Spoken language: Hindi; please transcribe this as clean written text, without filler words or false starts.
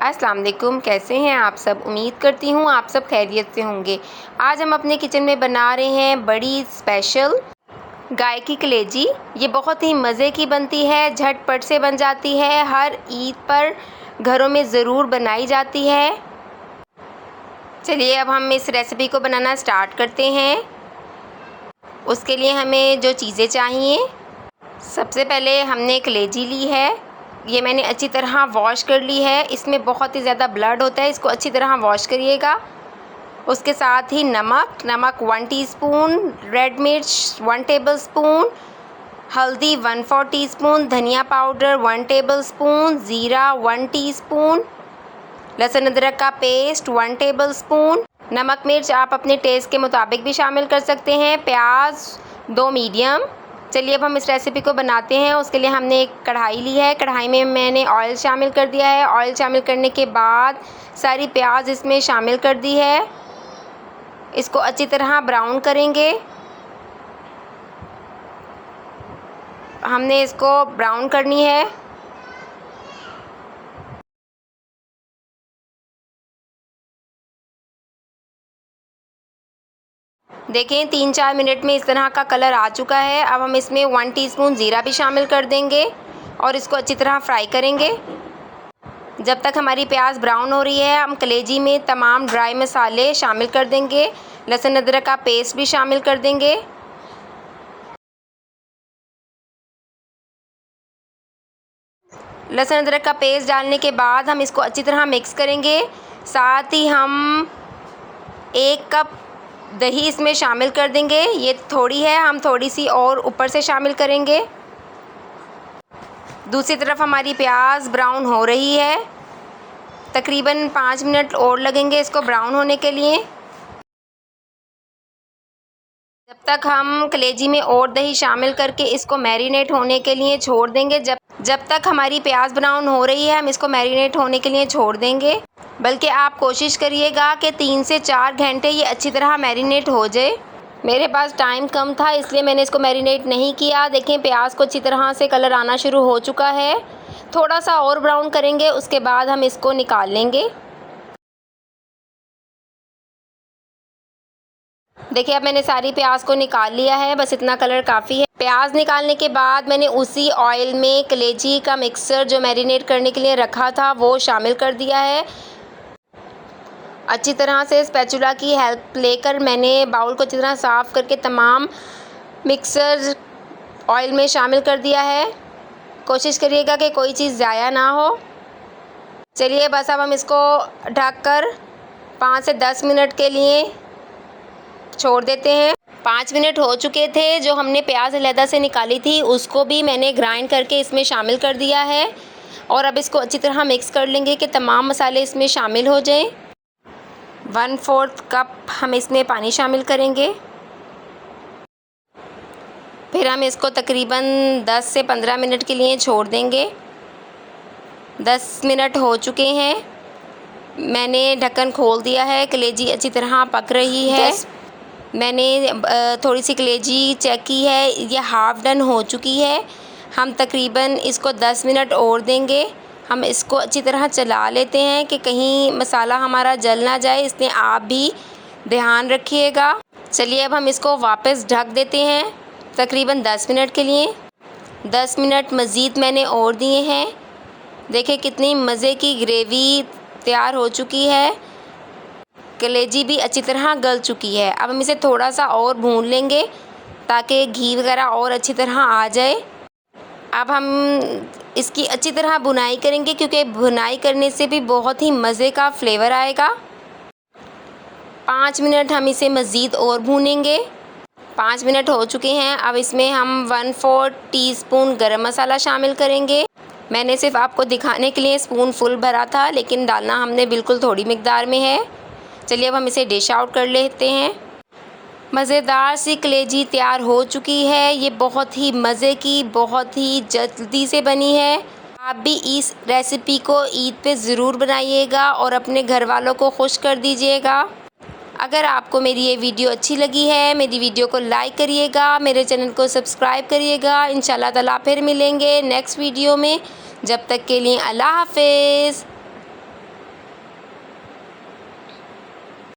अस्सलाम वालेकुम, कैसे हैं आप सब। उम्मीद करती हूँ आप सब खैरियत से होंगे। आज हम अपने किचन में बना रहे हैं बड़ी स्पेशल गाय की कलेजी। ये बहुत ही मज़े की बनती है, झटपट से बन जाती है, हर ईद पर घरों में ज़रूर बनाई जाती है। चलिए अब हम इस रेसिपी को बनाना स्टार्ट करते हैं। उसके लिए हमें जो चीज़ें चाहिए, सबसे पहले हमने कलेजी ली है। ये मैंने अच्छी तरह वॉश कर ली है। इसमें बहुत ही ज़्यादा ब्लड होता है, इसको अच्छी तरह वॉश करिएगा। उसके साथ ही नमक 1 टीस्पून, रेड मिर्च 1 टेबलस्पून, हल्दी 1/4 टीस्पून, धनिया पाउडर 1 टेबलस्पून, ज़ीरा 1 टीस्पून, लहसुन अदरक का पेस्ट 1 टेबलस्पून। नमक मिर्च आप अपने टेस्ट के मुताबिक भी शामिल कर सकते हैं। प्याज 2 मीडियम। चलिए अब हम इस रेसिपी को बनाते हैं। उसके लिए हमने एक कढ़ाई ली है। कढ़ाई में मैंने ऑयल शामिल कर दिया है। ऑयल शामिल करने के बाद सारी प्याज इसमें शामिल कर दी है। इसको अच्छी तरह ब्राउन करेंगे। हमने इसको ब्राउन करनी है। देखें 3-4 मिनट में इस तरह का कलर आ चुका है। अब हम इसमें 1 टीस्पून ज़ीरा भी शामिल कर देंगे और इसको अच्छी तरह फ्राई करेंगे। जब तक हमारी प्याज ब्राउन हो रही है, हम कलेजी में तमाम ड्राई मसाले शामिल कर देंगे। लहसुन अदरक का पेस्ट भी शामिल कर देंगे। लहसुन अदरक का पेस्ट डालने के बाद हम इसको अच्छी तरह मिक्स करेंगे। साथ ही हम 1 कप दही इसमें शामिल कर देंगे। ये थोड़ी है, हम थोड़ी सी और ऊपर से शामिल करेंगे। दूसरी तरफ हमारी प्याज ब्राउन हो रही है। तकरीबन 5 मिनट और लगेंगे इसको ब्राउन होने के लिए। जब तक हम कलेजी में और दही शामिल करके इसको मैरिनेट होने के लिए छोड़ देंगे। जब तक हमारी प्याज ब्राउन हो रही है, हम इसको मैरिनेट होने के लिए छोड़ देंगे। बल्कि आप कोशिश करिएगा कि 3 से 4 घंटे ये अच्छी तरह मैरिनेट हो जाए। मेरे पास टाइम कम था, इसलिए मैंने इसको मैरिनेट नहीं किया। देखें प्याज को अच्छी तरह से कलर आना शुरू हो चुका है। थोड़ा सा और ब्राउन करेंगे, उसके बाद हम इसको निकाल लेंगे। देखिए अब मैंने सारी प्याज को निकाल लिया है, बस इतना कलर काफ़ी है। प्याज निकालने के बाद मैंने उसी ऑयल में कलेजी का मिक्सर जो मैरिनेट करने के लिए रखा था वो शामिल कर दिया है। अच्छी तरह से स्पैचुला की हेल्प लेकर मैंने बाउल को अच्छी तरह साफ़ करके तमाम मिक्सर ऑयल में शामिल कर दिया है। कोशिश करिएगा कि कोई चीज़ ज़ाया ना हो। चलिए बस अब हम इसको ढककर 5 से 10 मिनट के लिए छोड़ देते हैं। 5 मिनट हो चुके थे। जो हमने प्याज अलहदा से निकाली थी उसको भी मैंने ग्राइंड करके इसमें शामिल कर दिया है और अब इसको अच्छी तरह मिक्स कर लेंगे कि तमाम मसाले इसमें शामिल हो जाएं। 1/4 कप हम इसमें पानी शामिल करेंगे। फिर हम इसको तकरीबन 10 से 15 मिनट के लिए छोड़ देंगे। 10 मिनट हो चुके हैं। मैंने ढक्कन खोल दिया है। कलेजी अच्छी तरह पक रही है। मैंने थोड़ी सी कलेजी चेक की है, ये हाफ़ डन हो चुकी है। हम तकरीबन इसको 10 मिनट और देंगे। हम इसको अच्छी तरह चला लेते हैं कि कहीं मसाला हमारा जल ना जाए, इसलिए आप भी ध्यान रखिएगा। चलिए अब हम इसको वापस ढक देते हैं तकरीबन 10 मिनट के लिए। 10 मिनट मज़ीद मैंने और दिए हैं। देखिए कितनी मज़े की ग्रेवी तैयार हो चुकी है। कलेजी भी अच्छी तरह गल चुकी है। अब हम इसे थोड़ा सा और भून लेंगे ताकि घी वगैरह और अच्छी तरह आ जाए। अब हम इसकी अच्छी तरह भुनाई करेंगे क्योंकि भुनाई करने से भी बहुत ही मज़े का फ्लेवर आएगा। 5 मिनट हम इसे मज़ीद और भूनेंगे। 5 मिनट हो चुके हैं। अब इसमें हम 1/4 टीस्पून गरम मसाला शामिल करेंगे। मैंने सिर्फ आपको दिखाने के लिए स्पून फुल भरा था, लेकिन डालना हमने बिल्कुल थोड़ी मिकदार में है। चलिए अब हम इसे डिश आउट कर लेते हैं। मज़ेदार सी कलेजी तैयार हो चुकी है। ये बहुत ही मज़े की, बहुत ही जल्दी से बनी है। आप भी इस रेसिपी को ईद पे ज़रूर बनाइएगा और अपने घर वालों को खुश कर दीजिएगा। अगर आपको मेरी ये वीडियो अच्छी लगी है, मेरी वीडियो को लाइक करिएगा, मेरे चैनल को सब्सक्राइब करिएगा। इंशाल्लाह ताला फिर मिलेंगे नेक्स्ट वीडियो में। जब तक के लिए अल्लाह हाफ़िज़।